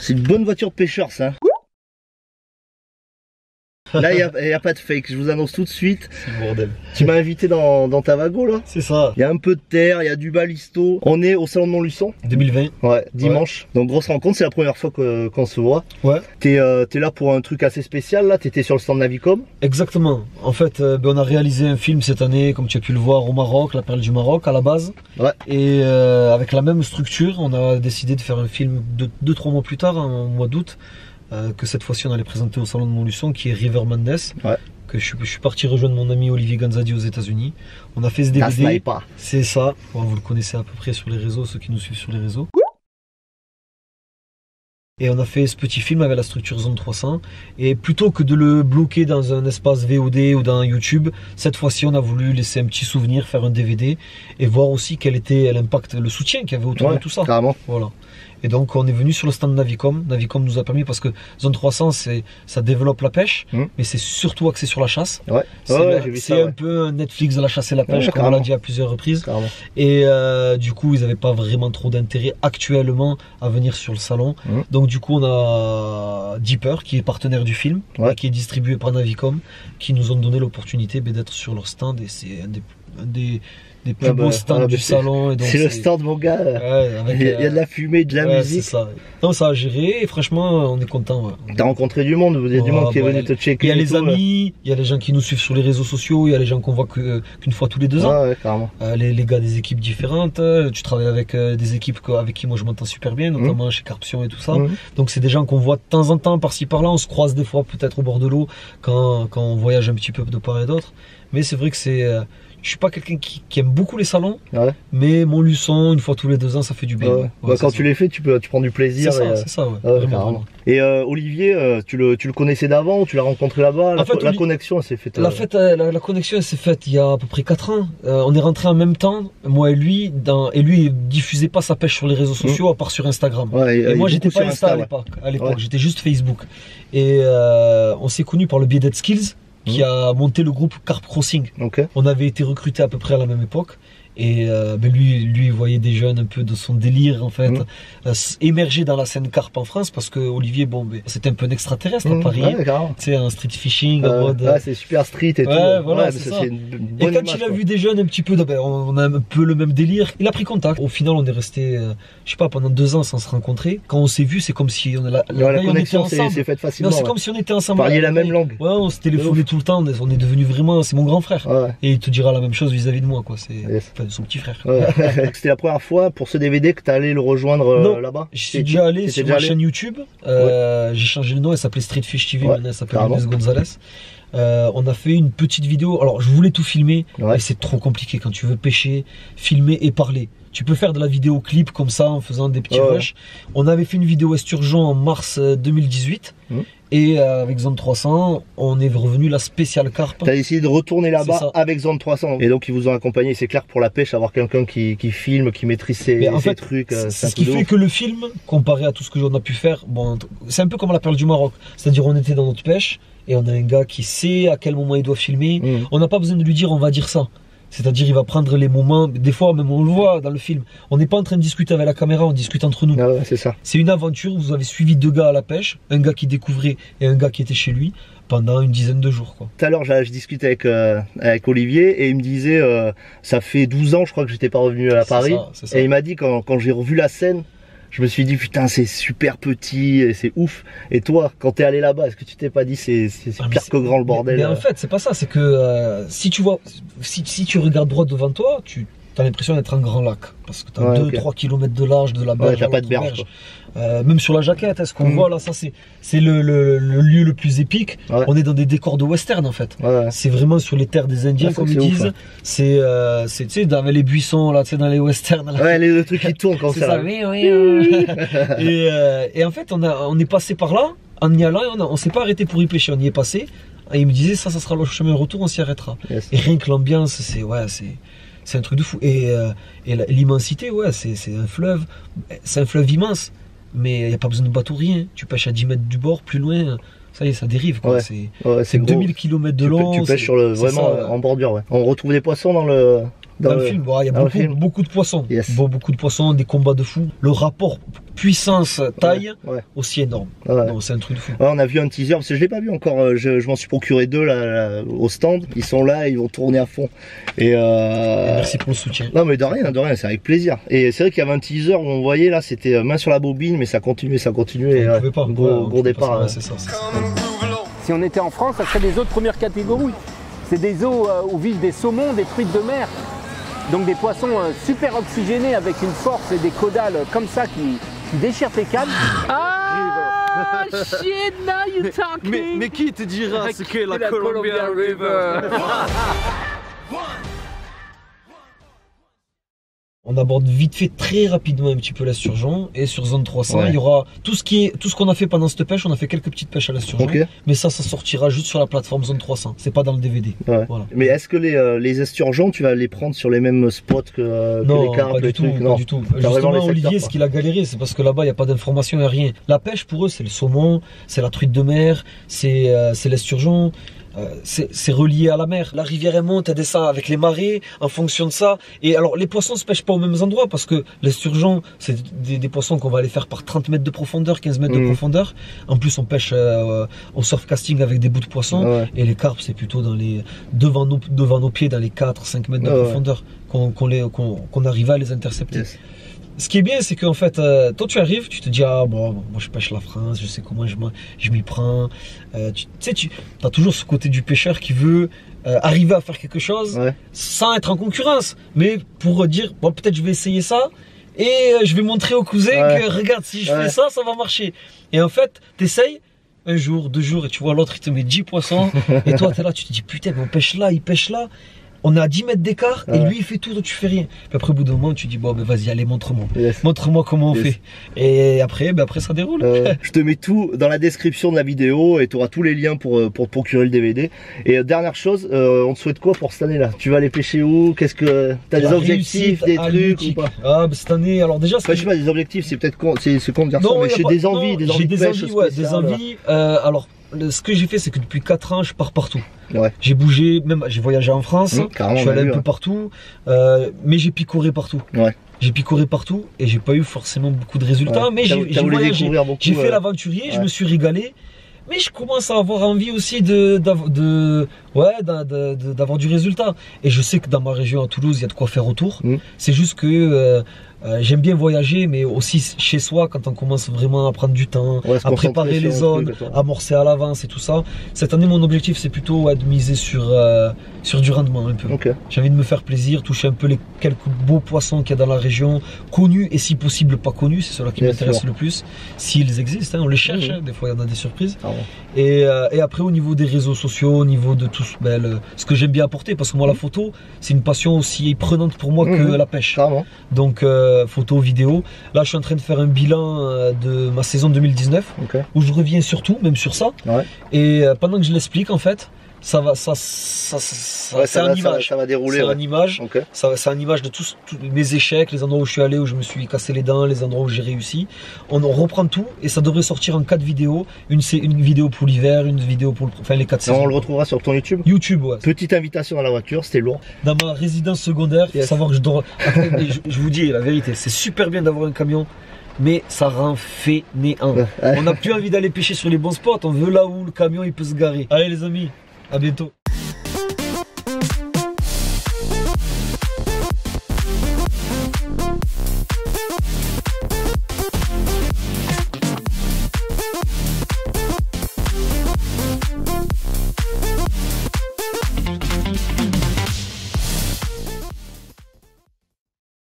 C'est une bonne voiture de pêcheur ça. Là, il n'y a pas de fake, je vous annonce tout de suite. C'est le bordel. Tu m'as invité dans ta Wago là. C'est ça. Il y a un peu de terre, il y a du balisto. On est au salon de Montluçon. 2020. Ouais, dimanche. Ouais. Donc grosse rencontre, c'est la première fois qu'on se voit. Ouais. T'es là pour un truc assez spécial là, t'étais sur le stand Navicom. Exactement. En fait, on a réalisé un film cette année, comme tu as pu le voir, au Maroc, la perle du Maroc à la base. Ouais. Et avec la même structure, on a décidé de faire un film 2-3 mois plus tard, au mois d'août. Que cette fois-ci on allait présenter au salon de Montluçon, qui est River Madness. Ouais. Que je suis parti rejoindre mon ami Olivier Ganzadi aux États-Unis. On a fait ce DVD. C'est ça. Bon, vous le connaissez à peu près sur les réseaux, ceux qui nous suivent sur les réseaux. Et on a fait ce petit film avec la structure Zone 300. Et plutôt que de le bloquer dans un espace VOD ou dans YouTube, cette fois-ci on a voulu laisser un petit souvenir, faire un DVD et voir aussi quel était l'impact, le soutien qu'il y avait autour de tout ça. Carrément. Voilà. Et donc on est venu sur le stand Navicom. Navicom nous a permis, parce que Zone 300 ça développe la pêche, mais c'est surtout axé sur la chasse. Ouais. C'est un peu un Netflix de la chasse et la pêche, comme on l'a dit à plusieurs reprises. Carrément. Et du coup ils n'avaient pas vraiment trop d'intérêt actuellement à venir sur le salon. Donc du coup on a Deeper qui est partenaire du film, qui est distribué par Navicom, qui nous ont donné l'opportunité d'être sur leur stand, et c'est un des plus beaux stands du salon. C'est le stand mon gars, il y a de la fumée, de la musique. Ça. Non, ça a géré et franchement on est content. T'as rencontré du monde, il y a du monde qui est venu te checker. Il y a les amis, il y a les gens qui nous suivent sur les réseaux sociaux, il y a les gens qu'on voit qu'une fois tous les 2 ans. Carrément. Les gars des équipes différentes, tu travailles avec des équipes avec qui moi je m'entends super bien, notamment chez Carpsion et tout ça. Donc c'est des gens qu'on voit de temps en temps par-ci par-là, on se croise des fois peut-être au bord de l'eau quand on voyage un petit peu de part et d'autre. Mais c'est vrai que je suis pas quelqu'un qui aime beaucoup les salons, mais Montluçon, une fois tous les 2 ans, ça fait du bien. Quand tu les fais, tu prends du plaisir. C'est ça, vraiment. Et Olivier, tu le connaissais d'avant ou tu l'as rencontré là-bas? La connexion, elle s'est faite. La connexion, elle s'est faite il y a à peu près 4 ans. On est rentrés en même temps, moi et lui, et lui, il diffusait pas sa pêche sur les réseaux sociaux, à part sur Instagram. Et moi, j'étais pas Insta à l'époque, j'étais juste Facebook. Et on s'est connus par le biais d'Skills, qui a monté le groupe Carp Crossing. On avait été recrutés à peu près à la même époque. Et lui il voyait des jeunes un peu de son délire en fait émerger dans la scène carpe en France, parce que Olivier c'était un peu un extraterrestre à Paris, tu sais, un street fishing en mode c'est super street et tout. Voilà, c'est ça. Et quand il a vu des jeunes un petit peu, on a un peu le même délire, il a pris contact. Au final on est resté je sais pas, pendant 2 ans sans se rencontrer. Quand on s'est vu, c'est comme si la connexion s'est faite facilement. C'est comme si on était ensemble. Parliez la même langue. Ouais, on se téléphonait tout le temps, on est devenu vraiment, c'est mon grand frère. Et il te dira la même chose vis-à-vis de moi, quoi. C'est son petit frère. C'était la première fois pour ce DVD que tu allé le rejoindre là-bas? Je suis déjà allé sur ma chaîne YouTube. J'ai changé le nom, elle s'appelait Street Fish TV, maintenant elle s'appelle Inès Gonzalez. On a fait une petite vidéo. Alors je voulais tout filmer, mais c'est trop compliqué quand tu veux pêcher, filmer et parler. Tu peux faire de la vidéo clip comme ça en faisant des petits rushs. On avait fait une vidéo Esturgeon en mars 2018. Et avec Zone 300, on est revenu la spéciale carpe. Tu as décidé de retourner là-bas avec Zone 300. Et donc ils vous ont accompagné, c'est clair, pour la pêche, avoir quelqu'un qui filme, qui maîtrise ses trucs. C'est ce qui fait que le film, comparé à tout ce que l'on a pu faire, bon, c'est un peu comme la perle du Maroc. C'est-à-dire on était dans notre pêche et on a un gars qui sait à quel moment il doit filmer. On n'a pas besoin de lui dire on va dire ça. C'est-à-dire il va prendre les moments, des fois même on le voit dans le film, on n'est pas en train de discuter avec la caméra, on discute entre nous. C'est ça. C'est une aventure, vous avez suivi 2 gars à la pêche, un gars qui découvrait et un gars qui était chez lui pendant une dizaine de jours. Tout à l'heure je discutais avec Olivier et il me disait ça fait 12 ans je crois que j'étais pas revenu à Paris. Et il m'a dit quand j'ai revu la scène, je me suis dit putain c'est super petit et c'est ouf. Et toi quand t'es allé là-bas, est-ce que tu t'es pas dit c'est pire que grand le bordel? Mais en fait c'est pas ça, c'est que si tu vois, si tu regardes droit devant toi, tu as l'impression d'être un grand lac, parce que tu as 2-3 km de large de la berge. T'as pas de berge. Même sur la jaquette, ce qu'on voit là, ça c'est le lieu le plus épique. On est dans des décors de western en fait. C'est vraiment sur les terres des Indiens comme ils disent. C'est tu sais dans les buissons là, tu sais dans les westerns. Là. Les trucs qui tournent comme ça. Et en fait on est passé par là, en y allant, on s'est pas arrêté pour y pêcher, on y est passé. Et il me disait ça sera le chemin retour, on s'y arrêtera. Et rien que l'ambiance, c'est un truc de fou. Et l'immensité, c'est un fleuve immense. Mais il n'y a pas besoin de bateau, rien. Tu pêches à 10 mètres du bord, plus loin, ça y est, ça dérive. C'est 2000 km de long. Tu pêches vraiment en bordure. On retrouve des poissons Dans le film, il y a beaucoup de poissons. Beaucoup de poissons, des combats de fous. Le rapport puissance-taille aussi énorme. C'est un truc de fou. On a vu un teaser, parce que je l'ai pas vu encore. Je m'en suis procuré 2 là, au stand. Ils sont là, ils vont tourner à fond. Et merci pour le soutien. Non mais de rien, c'est avec plaisir. Et c'est vrai qu'il y avait un teaser où on voyait là, c'était main sur la bobine, mais ça continuait. On pouvait pas. Gros départ. C'est ça. Si on était en France, ça serait des eaux de première catégorie. C'est des eaux où vivent des saumons, des truites de mer. Donc des poissons super oxygénés avec une force et des caudales comme ça qui déchirent tes cannes. Ah, shit, now you're talking. Mais qui te dira ce qu'est la Columbia River? On aborde vite fait très rapidement un petit peu l'esturgeon, et sur zone 300 il y aura tout ce qu'on a fait pendant cette pêche. On a fait quelques petites pêches à l'esturgeon, mais ça sortira juste sur la plateforme zone 300, c'est pas dans le DVD. Voilà. Mais est-ce que les esturgeons tu vas les prendre sur les mêmes spots que les carpes? Pas du tout, pas du tout. Justement Olivier, ce qu'il a galéré, c'est parce que là-bas il n'y a pas d'information, il n'y a rien. La pêche pour eux c'est le saumon, c'est la truite de mer, c'est l'esturgeon. C'est relié à la mer. La rivière elle monte, elle descend avec les marées en fonction de ça. Et alors les poissons se pêchent pas aux mêmes endroits, parce que l'esturgeon c'est des poissons qu'on va aller faire par 30 mètres de profondeur, 15 mètres de profondeur. En plus on pêche au surf casting avec des bouts de poissons, et les carpes c'est plutôt devant nos pieds, dans les 4-5 mètres de profondeur qu'on arrive à les intercepter. Ce qui est bien, c'est qu'en fait, toi tu arrives, tu te dis, ah bon, moi je pêche la France, je sais comment je m'y prends. Tu sais, tu as toujours ce côté du pêcheur qui veut arriver à faire quelque chose sans être en concurrence, mais pour dire, bon, peut-être je vais essayer ça, et je vais montrer au cousin que regarde, si je fais ça, ça va marcher. Et en fait, t'essayes un jour, 2 jours, et tu vois l'autre, il te met 10 poissons, et toi t'es là, tu te dis, putain, mais on pêche là, il pêche là. On est à 10 mètres d'écart et lui il fait tout, toi tu fais rien. Puis après au bout d'un moment tu dis bon ben vas-y, allez, montre-moi. Montre-moi comment on fait. Et après, après ça déroule. Je te mets tout dans la description de la vidéo et tu auras tous les liens pour te procurer le DVD. Et dernière chose, on te souhaite quoi pour cette année là? Tu vas aller pêcher où? Qu'est-ce que t'as, des objectifs, des trucs ou pas? Ah ben cette année, alors déjà je sais pas, des objectifs c'est peut-être c'est con de dire ça, mais j'ai des envies, des envies de pêche spéciales, des envies. Alors ce que j'ai fait, c'est que depuis 4 ans je pars partout. J'ai bougé, même j'ai voyagé en France, je suis allé un peu partout, mais j'ai picoré partout. J'ai picoré partout et j'ai pas eu forcément beaucoup de résultats, mais j'ai voyagé, j'ai fait l'aventurier, je me suis régalé. Mais je commence à avoir envie aussi d'avoir du résultat. Et je sais que dans ma région à Toulouse, il y a de quoi faire autour. C'est juste que j'aime bien voyager, mais aussi chez soi, quand on commence vraiment à prendre du temps, à préparer les zones, amorcer à l'avance et tout ça. Cette année, mon objectif, c'est plutôt de miser sur du rendement un peu. J'ai envie de me faire plaisir, toucher un peu les quelques beaux poissons qu'il y a dans la région, connus et si possible pas connus, c'est ceux-là qui m'intéressent le plus. S'ils existent, on les cherche, des fois il y en a des surprises. Et après, au niveau des réseaux sociaux, au niveau de tout ce que j'aime bien apporter, parce que moi la photo, c'est une passion aussi prenante pour moi que la pêche. Donc photo, vidéo. Là je suis en train de faire un bilan de ma saison 2019 où je reviens sur tout, même sur ça. Et pendant que je l'explique en fait, ça va dérouler. C'est une image de tous mes échecs, les endroits où je suis allé, où je me suis cassé les dents, les endroits où j'ai réussi. On reprend tout et ça devrait sortir en 4 vidéos. Une vidéo pour l'hiver, une vidéo pour les 4 saisons. On le retrouvera sur ton YouTube. Petite invitation dans la voiture, c'était lourd. Dans ma résidence secondaire, il faut savoir que je dors. Je vous dis la vérité, c'est super bien d'avoir un camion, mais ça rend fainéant. On n'a plus envie d'aller pêcher sur les bons spots, on veut là où le camion il peut se garer. Allez les amis, à bientôt.